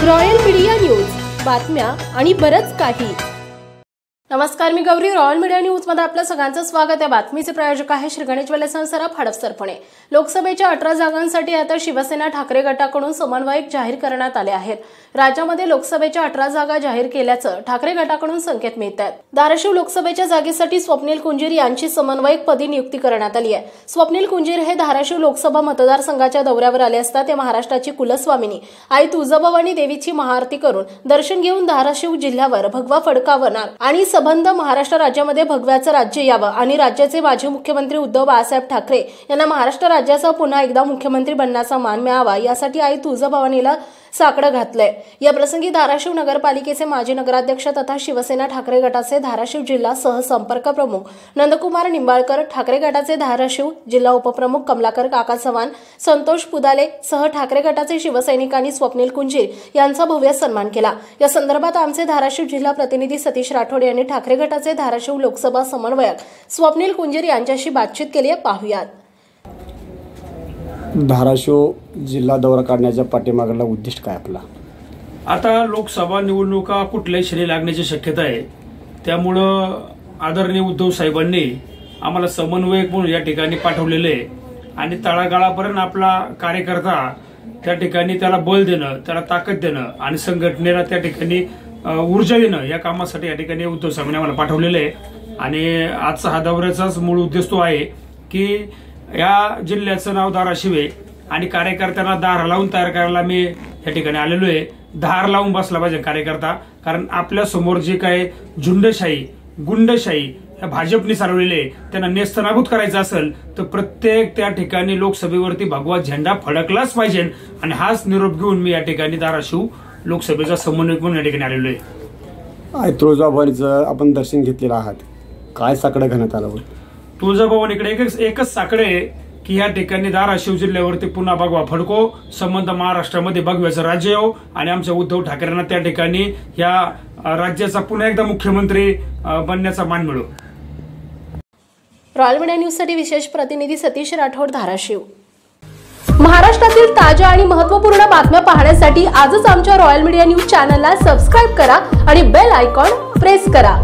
Royal media news, बातम्या आणि बरंच काही। नमस्कार, मी गौरी। रॉयल मीडिया न्यूज मध्ये आपलं सगळ्यांचं स्वागत आहे। बातमीचे प्रायोजक आहे श्री गणेश ज्वेलर्स सराफ, हडपसरपणे। लोकसभेच्या 18 जागांसाठी आता शिवसेना ठाकरे गटाकडून समन्वयक जाहीर करण्यात आले आहेत। राज्यामध्ये लोकसभेच्या 18 जागा जाहीर केल्याचं ठाकरे गटाकडून संकेत मिळतात। धाराशिव लोकसभेच्या जागेसाठी स्वप्नील कुंजीर यांची समन्वयक पदी नियुक्ती करण्यात आली आहे। स्वप्नील कुंजीर हे धाराशिव लोकसभा मतदारसंघाच्या दौऱ्यावर आले असता ते महाराष्ट्राची कुलस्वामिनी आई तुळजाभवानी देवीची महाआरती करून दर्शन घेऊन धाराशिव जिल्ह्यावर भगवा फडकावणार आणि संबंध महाराष्ट्र राज्यामध्ये भगव्याचं राज्य यावं आणि राज्याचे माजी मुख्यमंत्री उद्धव बाळासाहेब ठाकरे यांना महाराष्ट्र राज्याचा पुन्हा एकदा मुख्यमंत्री बनण्याचा मान मिळावा यासाठी आई तुळजाभवानीला साकडं घातलंय। या प्रसंगी धाराशिव नगरपालिकेचे माजी नगराध्यक्ष तथा शिवसेना ठाकरे गटाचे धाराशिव जिल्हा सहसंपर्क प्रमुख नंदकुमार निंबाळकर, ठाकरे गटाचे धाराशिव जिल्हा उपप्रमुख कमलाकर काका चव्हाण, संतोष पुदाले सह ठाकरे गटाचे शिवसैनिकांनी स्वप्नील कुंजीर यांचा भव्य सन्मान केला। या संदर्भात आमचे धाराशिव जिल्हा प्रतिनिधी सतीश राठोड यांनी ठाकरे गटाचे धाराशिव लोकसभा समन्वयक स्वप्नील कुंजीर यांच्याशी बातचीत केली आहे, पाहूयात। धाराशिव जिल्हा दौरा काढण्याच्या पाठीमागला उद्दिष्ट काय आपला? आता लोकसभा निवडणुका कुठल्याही श्रेणी लागण्याची शक्यता आहे, त्यामुळं आदरणीय उद्धव साहेबांनी आम्हाला समन्वयक म्हणून या ठिकाणी पाठवलेले आणि तळागाळापर्यंत आपला कार्यकर्ता त्या ठिकाणी त्याला बळ देणं, त्याला ताकद देणं आणि संघटनेला त्या ठिकाणी ऊर्जा देणं या कामासाठी या ठिकाणी उद्धव साहेबांनी आम्हाला पाठवलेले आहे। आणि आजचा हा दौऱ्याचाच मूळ उद्देश तो आहे की या जिल्ह्याचं नाव धाराशिव आहे आणि कार्यकर्त्यांना दार लावून तयार करायला मी या ठिकाणी आलेलो आहे। धार लावून बसला पाहिजे कार्यकर्ता, कारण आपल्या समोर जे काय झुंडशाही गुंडशाही या भाजपने चालवलेले आहे त्यांना नेस्तनाबूत करायचं असेल तर प्रत्येक त्या ठिकाणी लोकसभेवरती भगवा झेंडा फडकलाच पाहिजे आणि हाच निरोप घेऊन मी या ठिकाणी धाराशिव लोकसभेचा समन्वयक म्हणून या ठिकाणी आलेलो आहे। आई तुळजाभवानीचं आपण दर्शन घेतलेलं आहात, काय साकडं घालण्यात आलं? तुळजाभवानीकडे एकच साकडे आहे की या ठिकाणी धाराशिव जिल्ह्यावरती पुन्हा भगवा फडको, संबंध महाराष्ट्रामध्ये भगव्याचं राज्य येऊ आणि आमच्या उद्धव ठाकरेंना त्या ठिकाणी या राज्याचा पुन्हा एकदा मुख्यमंत्री बनण्याचा मान मिळो। रॉयल मीडिया न्यूज साठी विशेष प्रतिनिधी सतीश राठोड, धाराशिव। महाराष्ट्रातील ताज्या आणि महत्त्वपूर्ण बातम्या पाहण्यासाठी आजच आमच्या रॉयल मीडिया न्यूज चॅनलला सबस्क्राइब करा आणि बेल आयकॉन प्रेस करा।